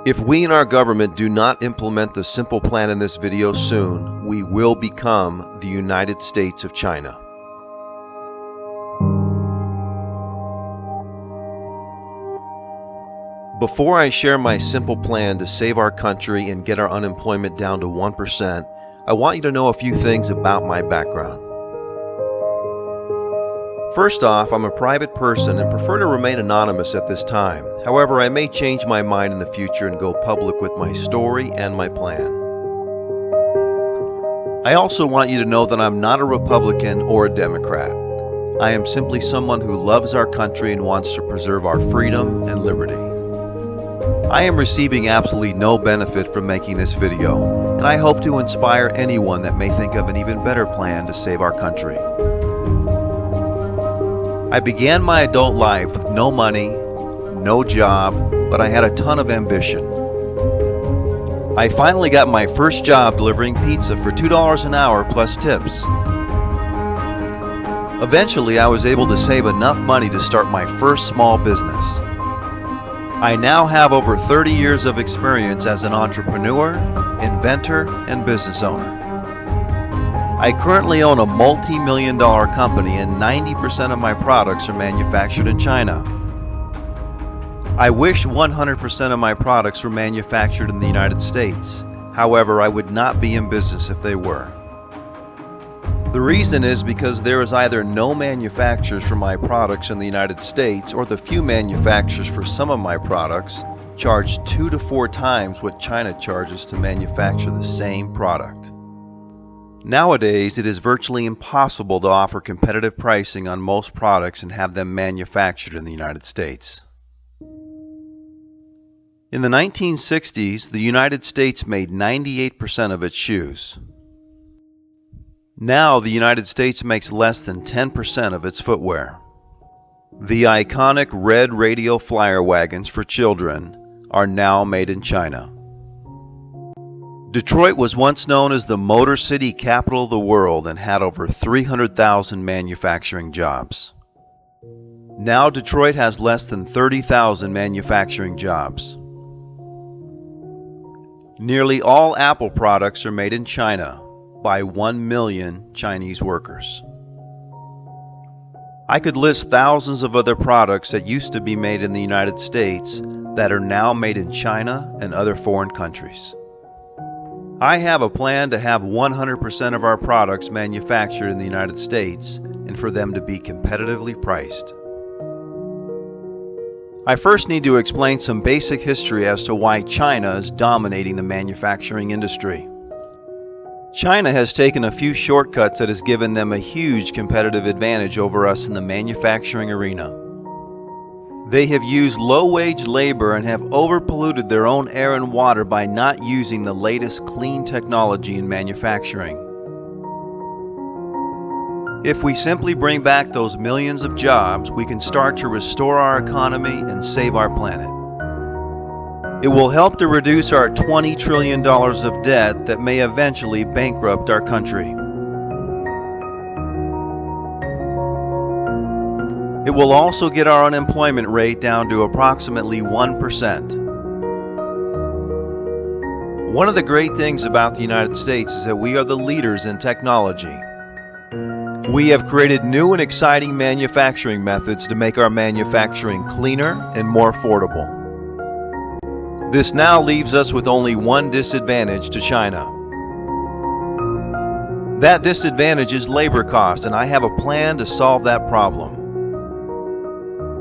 If we in our government do not implement the simple plan in this video soon, we will become the United States of China. Before I share my simple plan to save our country and get our unemployment down to 1%, I want you to know a few things about my background. First off, I'm a private person and prefer to remain anonymous at this time. However, I may change my mind in the future and go public with my story and my plan. I also want you to know that I'm not a Republican or a Democrat. I am simply someone who loves our country and wants to preserve our freedom and liberty. I am receiving absolutely no benefit from making this video, and I hope to inspire anyone that may think of an even better plan to save our country. I began my adult life with no money, no job, but I had a ton of ambition. I finally got my first job delivering pizza for $2 an hour plus tips. Eventually, I was able to save enough money to start my first small business. I now have over 30 years of experience as an entrepreneur, inventor, and business owner. I currently own a multi-million-dollar company and 90% of my products are manufactured in China. I wish 100% of my products were manufactured in the United States. However, I would not be in business if they were. The reason is because there is either no manufacturers for my products in the United States, or the few manufacturers for some of my products charge 2 to 4 times what China charges to manufacture the same product. Nowadays, it is virtually impossible to offer competitive pricing on most products and have them manufactured in the United States. In the 1960s, the United States made 98% of its shoes. Now, the United States makes less than 10% of its footwear. The iconic red radial flyer wagons for children are now made in China. Detroit was once known as the Motor City capital of the world and had over 300,000 manufacturing jobs. Now Detroit has less than 30,000 manufacturing jobs. Nearly all Apple products are made in China by 1 million Chinese workers. I could list thousands of other products that used to be made in the United States that are now made in China and other foreign countries. I have a plan to have 100% of our products manufactured in the United States and for them to be competitively priced. I first need to explain some basic history as to why China is dominating the manufacturing industry. China has taken a few shortcuts that has given them a huge competitive advantage over us in the manufacturing arena. They have used low-wage labor and have overpolluted their own air and water by not using the latest clean technology in manufacturing. If we simply bring back those millions of jobs, we can start to restore our economy and save our planet. It will help to reduce our $20 trillion of debt that may eventually bankrupt our country. It will also get our unemployment rate down to approximately 1%. One of the great things about the United States is that we are the leaders in technology. We have created new and exciting manufacturing methods to make our manufacturing cleaner and more affordable. This now leaves us with only one disadvantage to China. That disadvantage is labor cost, and I have a plan to solve that problem.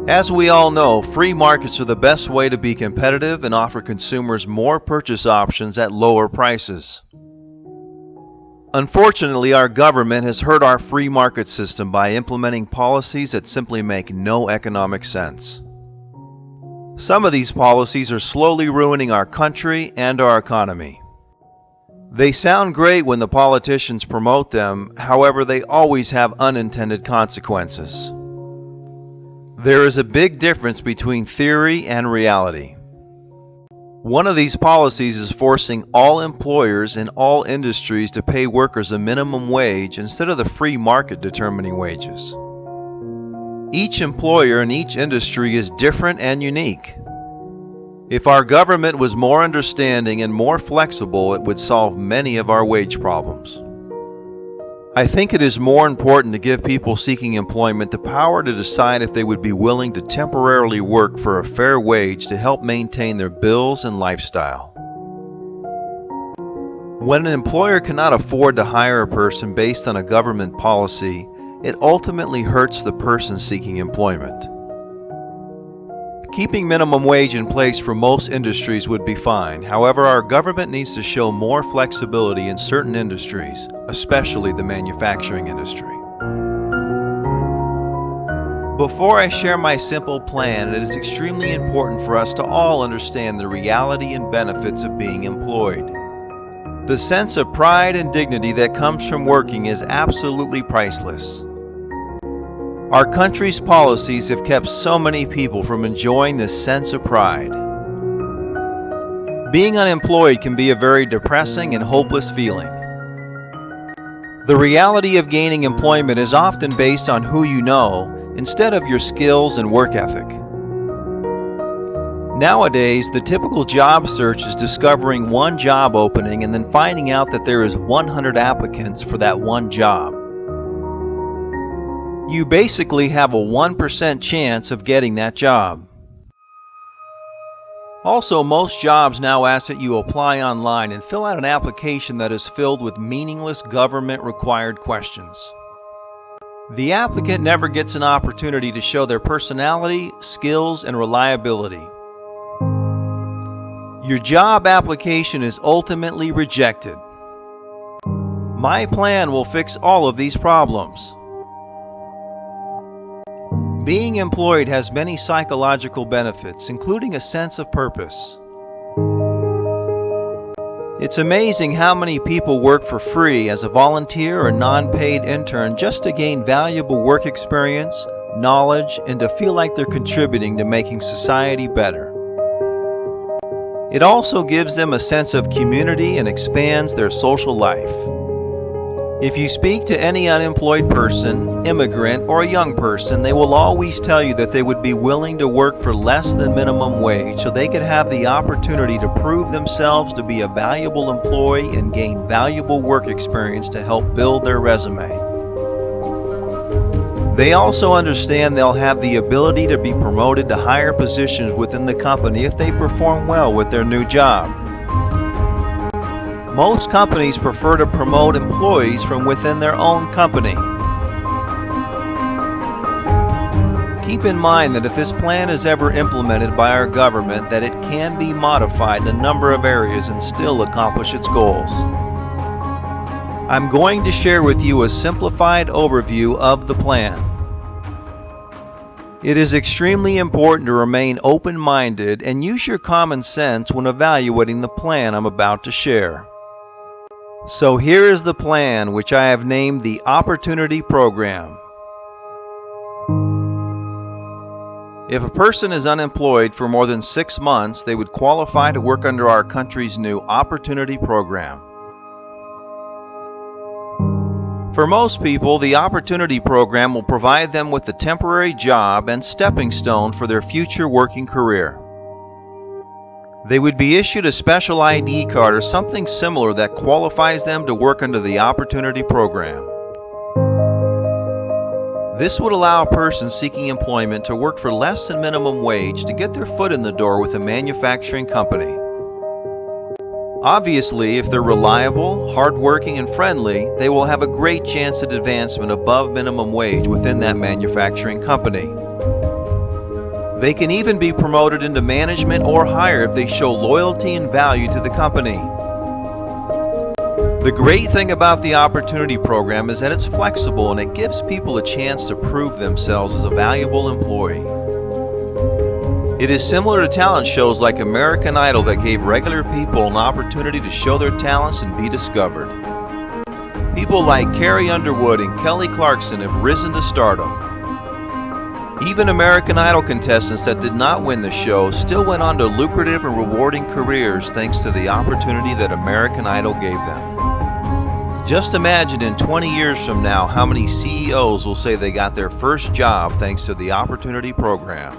As we all know, free markets are the best way to be competitive and offer consumers more purchase options at lower prices. Unfortunately, our government has hurt our free market system by implementing policies that simply make no economic sense. Some of these policies are slowly ruining our country and our economy. They sound great when the politicians promote them, however, they always have unintended consequences. There is a big difference between theory and reality. One of these policies is forcing all employers in all industries to pay workers a minimum wage instead of the free market determining wages. Each employer in each industry is different and unique. If our government was more understanding and more flexible, it would solve many of our wage problems. I think it is more important to give people seeking employment the power to decide if they would be willing to temporarily work for a fair wage to help maintain their bills and lifestyle. When an employer cannot afford to hire a person based on a government policy, it ultimately hurts the person seeking employment. Keeping minimum wage in place for most industries would be fine. However, our government needs to show more flexibility in certain industries, especially the manufacturing industry. Before I share my simple plan, it is extremely important for us to all understand the reality and benefits of being employed. The sense of pride and dignity that comes from working is absolutely priceless. Our country's policies have kept so many people from enjoying this sense of pride. Being unemployed can be a very depressing and hopeless feeling. The reality of gaining employment is often based on who you know instead of your skills and work ethic. Nowadays, the typical job search is discovering one job opening and then finding out that there is 100 applicants for that one job. You basically have a 1% chance of getting that job. Also, most jobs now ask that you apply online and fill out an application that is filled with meaningless government-required questions. The applicant never gets an opportunity to show their personality, skills, and reliability. Your job application is ultimately rejected. My plan will fix all of these problems. Being employed has many psychological benefits, including a sense of purpose. It's amazing how many people work for free as a volunteer or non-paid intern just to gain valuable work experience, knowledge, and to feel like they're contributing to making society better. It also gives them a sense of community and expands their social life. If you speak to any unemployed person, immigrant, or a young person, they will always tell you that they would be willing to work for less than minimum wage so they could have the opportunity to prove themselves to be a valuable employee and gain valuable work experience to help build their resume. They also understand they'll have the ability to be promoted to higher positions within the company if they perform well with their new job. Most companies prefer to promote employees from within their own company. Keep in mind that if this plan is ever implemented by our government, that it can be modified in a number of areas and still accomplish its goals. I'm going to share with you a simplified overview of the plan. It is extremely important to remain open-minded and use your common sense when evaluating the plan I'm about to share. So here is the plan, which I have named the Opportunity Program. If a person is unemployed for more than 6 months, they would qualify to work under our country's new Opportunity Program. For most people, the Opportunity Program will provide them with a temporary job and stepping stone for their future working career. They would be issued a special ID card or something similar that qualifies them to work under the Opportunity Program. This would allow a person seeking employment to work for less than minimum wage to get their foot in the door with a manufacturing company. Obviously, if they're reliable, hardworking, and friendly, they will have a great chance at advancement above minimum wage within that manufacturing company. They can even be promoted into management or higher if they show loyalty and value to the company. The great thing about the Opportunity Program is that it's flexible and it gives people a chance to prove themselves as a valuable employee. It is similar to talent shows like American Idol that gave regular people an opportunity to show their talents and be discovered. People like Carrie Underwood and Kelly Clarkson have risen to stardom. Even American Idol contestants that did not win the show still went on to lucrative and rewarding careers thanks to the opportunity that American Idol gave them. Just imagine in 20 years from now how many CEOs will say they got their first job thanks to the Opportunity Program.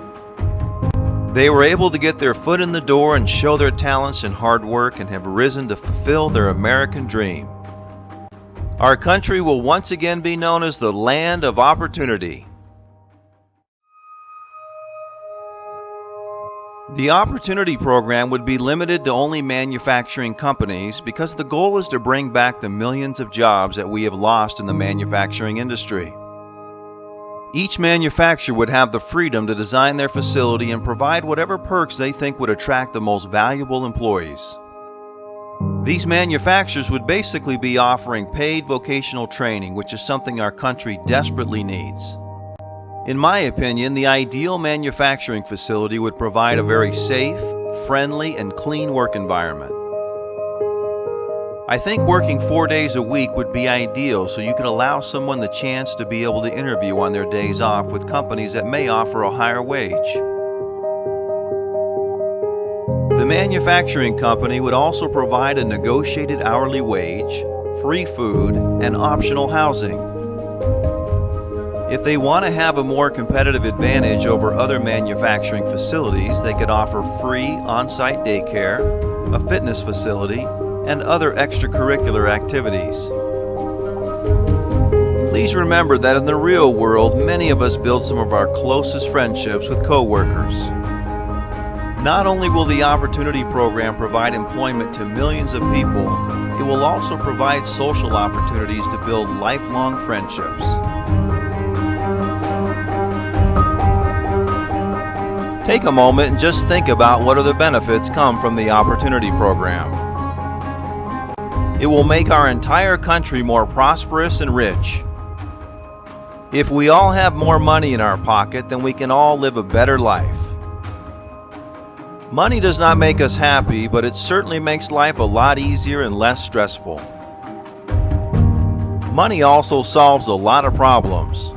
They were able to get their foot in the door and show their talents and hard work and have risen to fulfill their American dream. Our country will once again be known as the land of opportunity. The Opportunity Program would be limited to only manufacturing companies because the goal is to bring back the millions of jobs that we have lost in the manufacturing industry. Each manufacturer would have the freedom to design their facility and provide whatever perks they think would attract the most valuable employees. These manufacturers would basically be offering paid vocational training, which is something our country desperately needs. In my opinion, the ideal manufacturing facility would provide a very safe, friendly, and clean work environment. I think working 4 days a week would be ideal so you could allow someone the chance to be able to interview on their days off with companies that may offer a higher wage. The manufacturing company would also provide a negotiated hourly wage, free food, and optional housing. If they want to have a more competitive advantage over other manufacturing facilities, they could offer free on-site daycare, a fitness facility, and other extracurricular activities. Please remember that in the real world, many of us build some of our closest friendships with coworkers. Not only will the Opportunity Program provide employment to millions of people, it will also provide social opportunities to build lifelong friendships. Take a moment and just think about what other benefits come from the Opportunity Program. It will make our entire country more prosperous and rich. If we all have more money in our pocket, then we can all live a better life. Money does not make us happy, but it certainly makes life a lot easier and less stressful. Money also solves a lot of problems.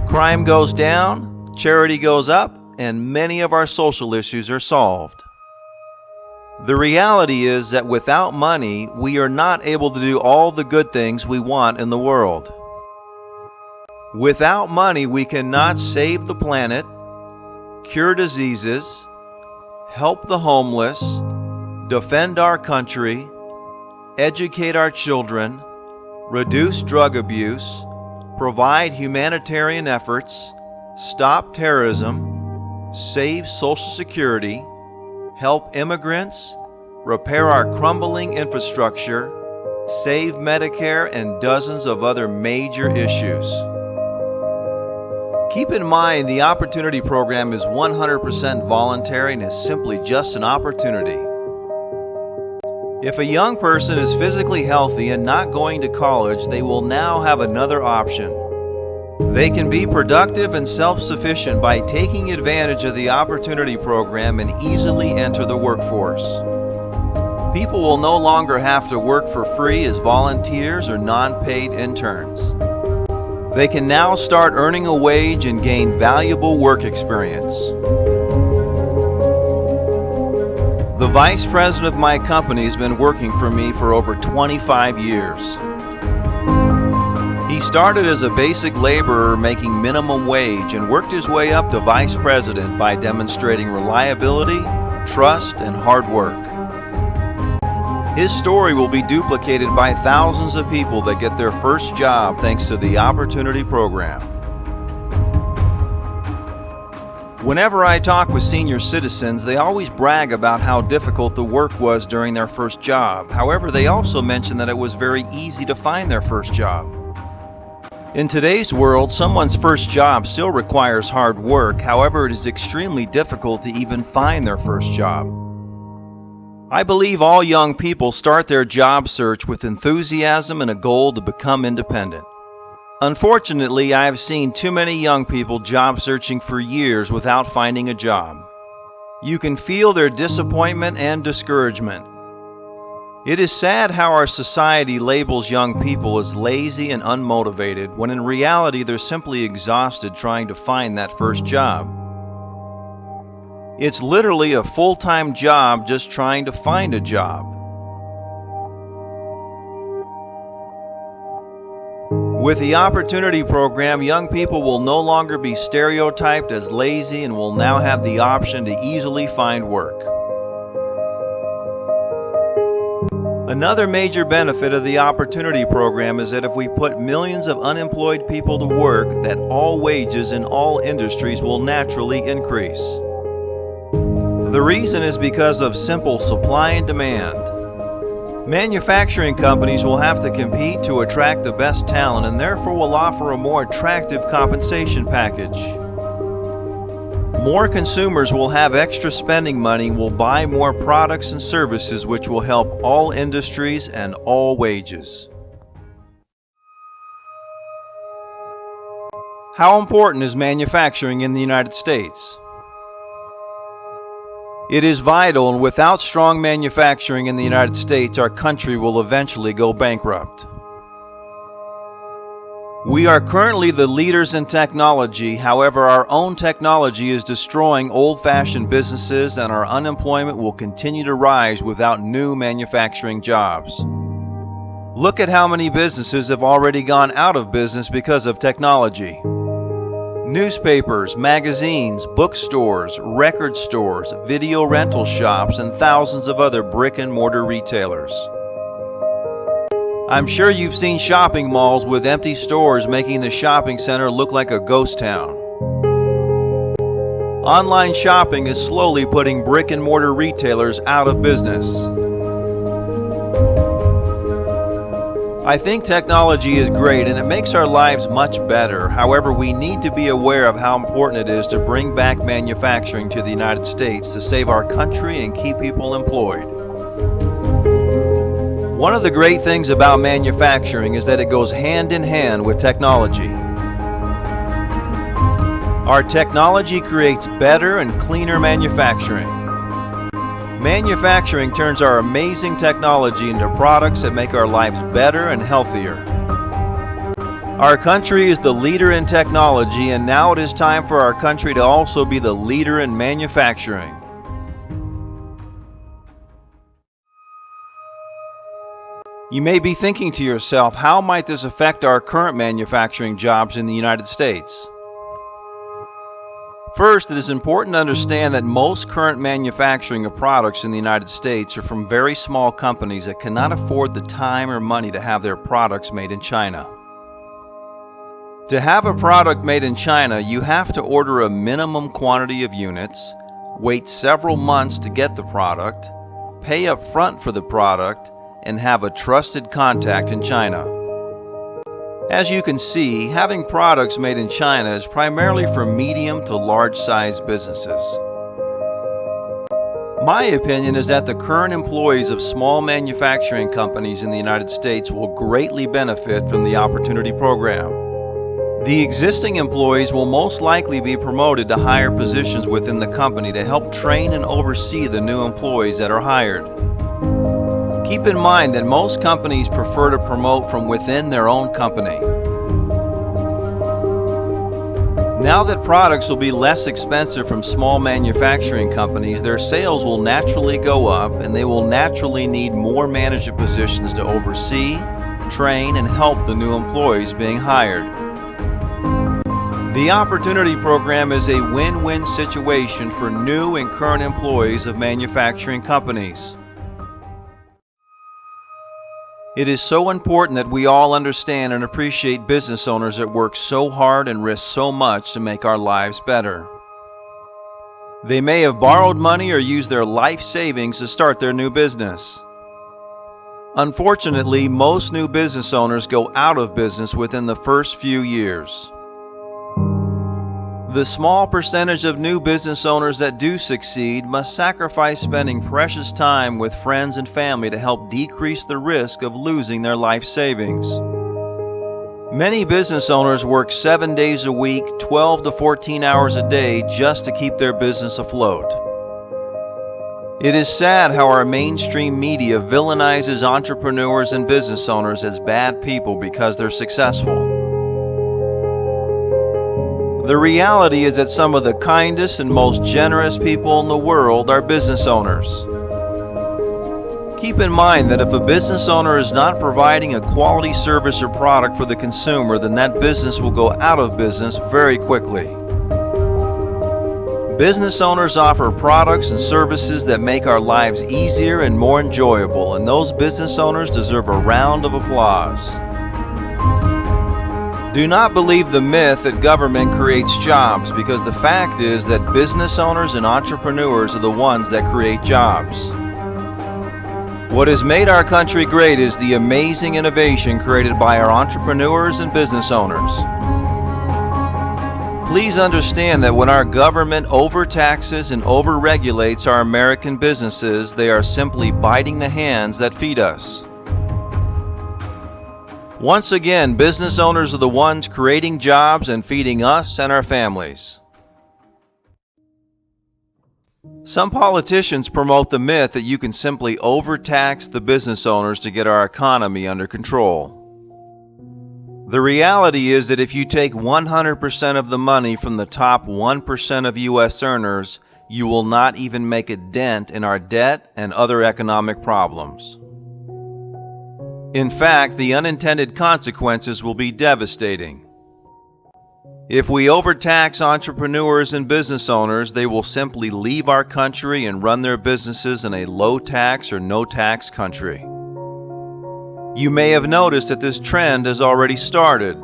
Crime goes down, charity goes up, and many of our social issues are solved. The reality is that without money, we are not able to do all the good things we want in the world. Without money, we cannot save the planet, cure diseases, help the homeless, defend our country, educate our children, reduce drug abuse, provide humanitarian efforts, stop terrorism, save Social Security, help immigrants, repair our crumbling infrastructure, save Medicare, and dozens of other major issues. Keep in mind, the Opportunity Program is 100% voluntary and is simply just an opportunity. If a young person is physically healthy and not going to college, they will now have another option. They can be productive and self-sufficient by taking advantage of the Opportunity Program and easily enter the workforce. People will no longer have to work for free as volunteers or non-paid interns. They can now start earning a wage and gain valuable work experience. The vice president of my company has been working for me for over 25 years. He started as a basic laborer making minimum wage and worked his way up to vice president by demonstrating reliability, trust, and hard work. His story will be duplicated by thousands of people that get their first job thanks to the Opportunity Program. Whenever I talk with senior citizens, they always brag about how difficult the work was during their first job. However, they also mention that it was very easy to find their first job. In today's world, someone's first job still requires hard work. However, it is extremely difficult to even find their first job. I believe all young people start their job search with enthusiasm and a goal to become independent. Unfortunately, I have seen too many young people job searching for years without finding a job. You can feel their disappointment and discouragement. It is sad how our society labels young people as lazy and unmotivated, when in reality they're simply exhausted trying to find that first job. It's literally a full-time job just trying to find a job. With the Opportunity Program, young people will no longer be stereotyped as lazy and will now have the option to easily find work. Another major benefit of the Opportunity Program is that if we put millions of unemployed people to work, that all wages in all industries will naturally increase. The reason is because of simple supply and demand. Manufacturing companies will have to compete to attract the best talent and therefore will offer a more attractive compensation package. More consumers will have extra spending money and will buy more products and services, which will help all industries and all wages. How important is manufacturing in the United States? It is vital, and without strong manufacturing in the United States, our country will eventually go bankrupt. We are currently the leaders in technology. However, our own technology is destroying old-fashioned businesses, and our unemployment will continue to rise without new manufacturing jobs. Look at how many businesses have already gone out of business because of technology. Newspapers, magazines, bookstores, record stores, video rental shops, and thousands of other brick-and-mortar retailers. I'm sure you've seen shopping malls with empty stores making the shopping center look like a ghost town. Online shopping is slowly putting brick-and-mortar retailers out of business. I think technology is great and it makes our lives much better. However, we need to be aware of how important it is to bring back manufacturing to the United States to save our country and keep people employed. One of the great things about manufacturing is that it goes hand in hand with technology. Our technology creates better and cleaner manufacturing. Manufacturing turns our amazing technology into products that make our lives better and healthier. Our country is the leader in technology, and now it is time for our country to also be the leader in manufacturing. You may be thinking to yourself, how might this affect our current manufacturing jobs in the United States? First, it is important to understand that most current manufacturing of products in the United States are from very small companies that cannot afford the time or money to have their products made in China. To have a product made in China, you have to order a minimum quantity of units, wait several months to get the product, pay up front for the product, and have a trusted contact in China. As you can see, having products made in China is primarily for medium to large-sized businesses. My opinion is that the current employees of small manufacturing companies in the United States will greatly benefit from the Opportunity Program. The existing employees will most likely be promoted to higher positions within the company to help train and oversee the new employees that are hired. Keep in mind that most companies prefer to promote from within their own company. Now that products will be less expensive from small manufacturing companies, their sales will naturally go up and they will naturally need more management positions to oversee, train, and help the new employees being hired. The Opportunity Program is a win-win situation for new and current employees of manufacturing companies. It is so important that we all understand and appreciate business owners that work so hard and risk so much to make our lives better. They may have borrowed money or used their life savings to start their new business. Unfortunately, most new business owners go out of business within the first few years. The small percentage of new business owners that do succeed must sacrifice spending precious time with friends and family to help decrease the risk of losing their life savings. Many business owners work 7 days a week, 12 to 14 hours a day just to keep their business afloat. It is sad how our mainstream media villainizes entrepreneurs and business owners as bad people because they're successful. The reality is that some of the kindest and most generous people in the world are business owners. Keep in mind that if a business owner is not providing a quality service or product for the consumer, then that business will go out of business very quickly. Business owners offer products and services that make our lives easier and more enjoyable, and those business owners deserve a round of applause. Do not believe the myth that government creates jobs, because the fact is that business owners and entrepreneurs are the ones that create jobs. What has made our country great is the amazing innovation created by our entrepreneurs and business owners. Please understand that when our government overtaxes and overregulates our American businesses, they are simply biting the hands that feed us. Once again, business owners are the ones creating jobs and feeding us and our families. Some politicians promote the myth that you can simply overtax the business owners to get our economy under control. The reality is that if you take 100% of the money from the top 1% of U.S. earners, you will not even make a dent in our debt and other economic problems. In fact, the unintended consequences will be devastating. If we overtax entrepreneurs and business owners, they will simply leave our country and run their businesses in a low-tax or no-tax country. You may have noticed that this trend has already started.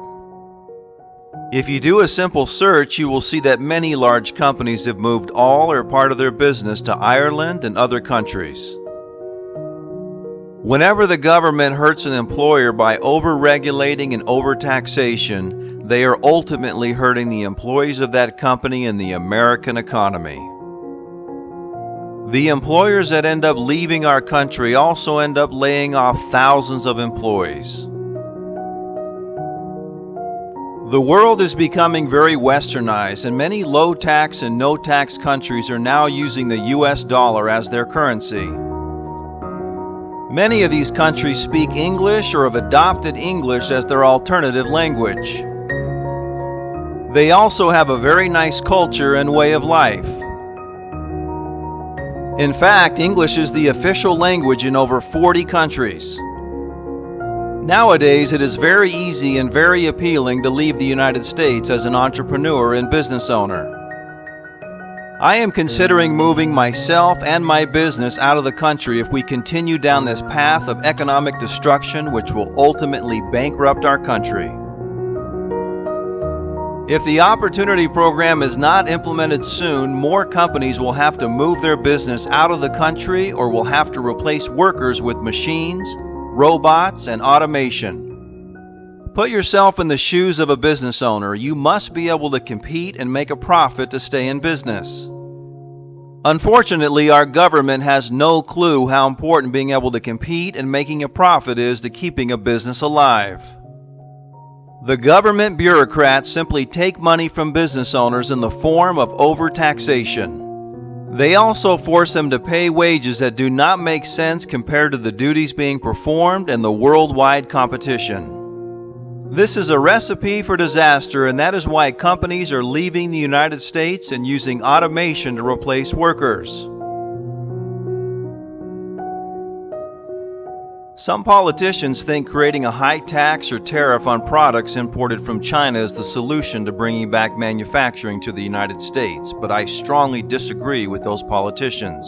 If you do a simple search, you will see that many large companies have moved all or part of their business to Ireland and other countries. Whenever the government hurts an employer by over-regulating and over-taxation, they are ultimately hurting the employees of that company and the American economy. The employers that end up leaving our country also end up laying off thousands of employees. The world is becoming very westernized, and many low-tax and no-tax countries are now using the US dollar as their currency. Many of these countries speak English or have adopted English as their alternative language. They also have a very nice culture and way of life. In fact, English is the official language in over 40 countries. Nowadays, it is very easy and very appealing to leave the United States as an entrepreneur and business owner. I am considering moving myself and my business out of the country if we continue down this path of economic destruction, which will ultimately bankrupt our country. If the Opportunity Program is not implemented soon, more companies will have to move their business out of the country or will have to replace workers with machines, robots, and automation. Put yourself in the shoes of a business owner. You must be able to compete and make a profit to stay in business. Unfortunately, our government has no clue how important being able to compete and making a profit is to keeping a business alive. The government bureaucrats simply take money from business owners in the form of overtaxation. They also force them to pay wages that do not make sense compared to the duties being performed and the worldwide competition. This is a recipe for disaster, and that is why companies are leaving the United States and using automation to replace workers. Some politicians think creating a high tax or tariff on products imported from China is the solution to bringing back manufacturing to the United States, but I strongly disagree with those politicians.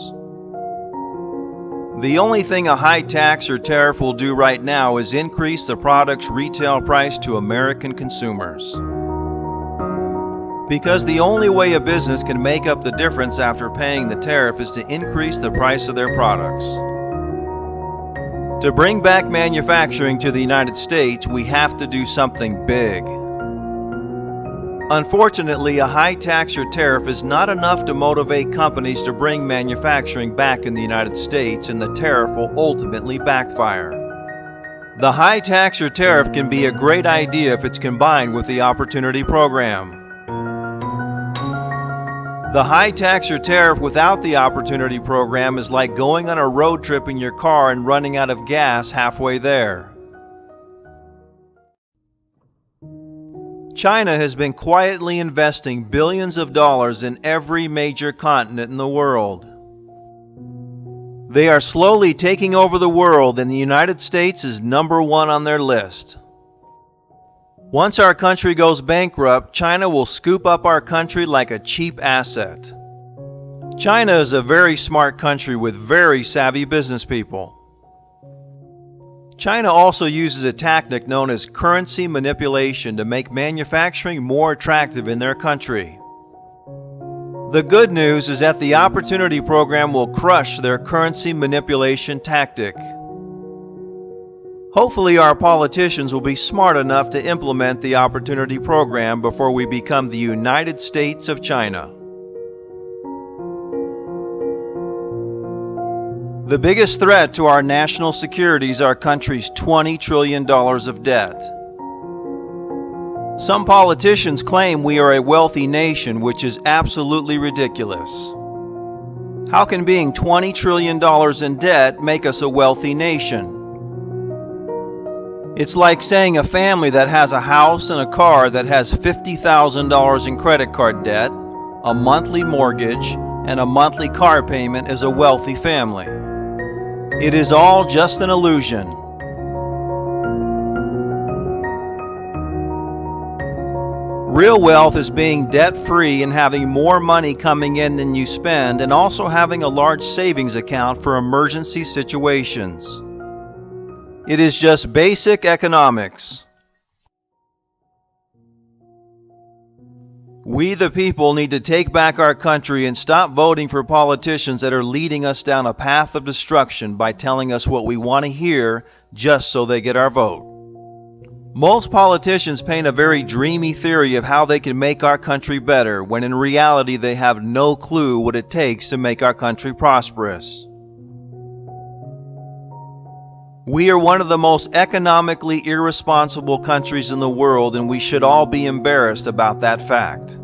The only thing a high tax or tariff will do right now is increase the product's retail price to American consumers. Because the only way a business can make up the difference after paying the tariff is to increase the price of their products. To bring back manufacturing to the United States, we have to do something big. Unfortunately, a high tax or tariff is not enough to motivate companies to bring manufacturing back in the United States, and the tariff will ultimately backfire. The high tax or tariff can be a great idea if it's combined with the Opportunity Program. The high tax or tariff without the Opportunity Program is like going on a road trip in your car and running out of gas halfway there. China has been quietly investing billions of dollars in every major continent in the world. They are slowly taking over the world, and the United States is number one on their list. Once our country goes bankrupt, China will scoop up our country like a cheap asset. China is a very smart country with very savvy business people. China also uses a tactic known as currency manipulation to make manufacturing more attractive in their country. The good news is that the Opportunity Program will crush their currency manipulation tactic. Hopefully our politicians will be smart enough to implement the Opportunity Program before we become the United States of China. The biggest threat to our national security is our country's $20 trillion of debt. Some politicians claim we are a wealthy nation, which is absolutely ridiculous. How can being $20 trillion in debt make us a wealthy nation? It's like saying a family that has a house and a car that has $50,000 in credit card debt, a monthly mortgage, and a monthly car payment is a wealthy family. It is all just an illusion. Real wealth is being debt-free and having more money coming in than you spend, and also having a large savings account for emergency situations. It is just basic economics. We the people need to take back our country and stop voting for politicians that are leading us down a path of destruction by telling us what we want to hear just so they get our vote. Most politicians paint a very dreamy theory of how they can make our country better, when in reality they have no clue what it takes to make our country prosperous. We are one of the most economically irresponsible countries in the world, and we should all be embarrassed about that fact.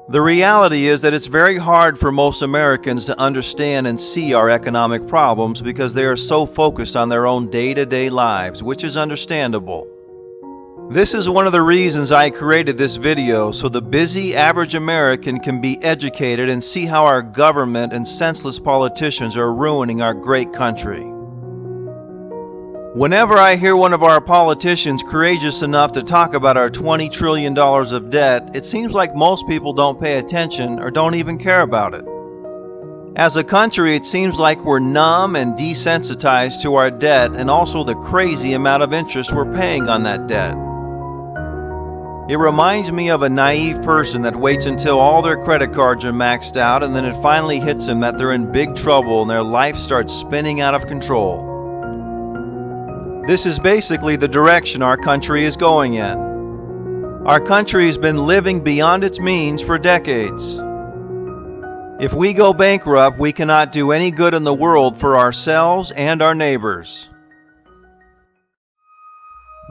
The reality is that it's very hard for most Americans to understand and see our economic problems because they are so focused on their own day-to-day lives, which is understandable. This is one of the reasons I created this video, so the busy average American can be educated and see how our government and senseless politicians are ruining our great country. Whenever I hear one of our politicians courageous enough to talk about our $20 trillion of debt, it seems like most people don't pay attention or don't even care about it. As a country, it seems like we're numb and desensitized to our debt and also the crazy amount of interest we're paying on that debt. It reminds me of a naive person that waits until all their credit cards are maxed out, and then it finally hits them that they're in big trouble and their life starts spinning out of control. This is basically the direction our country is going in. Our country has been living beyond its means for decades. If we go bankrupt, we cannot do any good in the world for ourselves and our neighbors.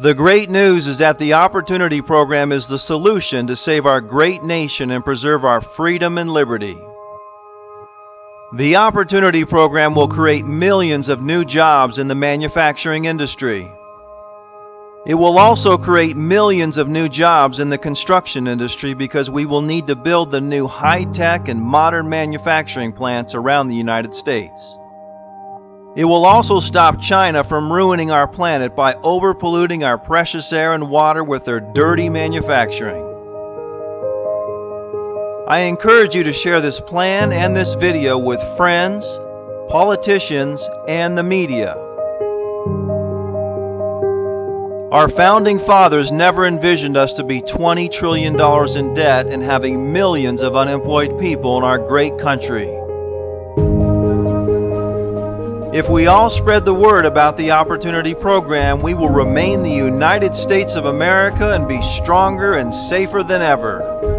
The great news is that the Opportunity Program is the solution to save our great nation and preserve our freedom and liberty. The Opportunity Program will create millions of new jobs in the manufacturing industry. It will also create millions of new jobs in the construction industry because we will need to build the new high-tech and modern manufacturing plants around the United States. It will also stop China from ruining our planet by overpolluting our precious air and water with their dirty manufacturing. I encourage you to share this plan and this video with friends, politicians, and the media. Our founding fathers never envisioned us to be $20 trillion in debt and having millions of unemployed people in our great country. If we all spread the word about the Opportunity Program, we will remain the United States of America and be stronger and safer than ever.